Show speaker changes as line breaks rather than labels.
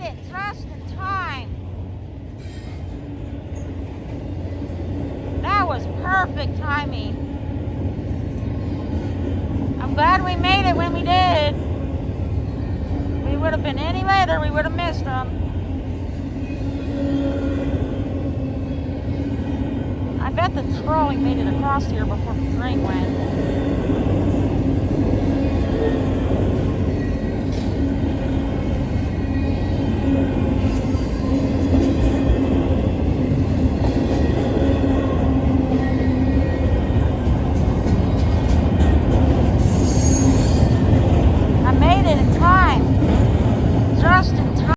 made it just in time. That was perfect timing. I'm glad we made it when we did. We would have been any later, we would have missed them. I bet the trolley made it across here before the train went.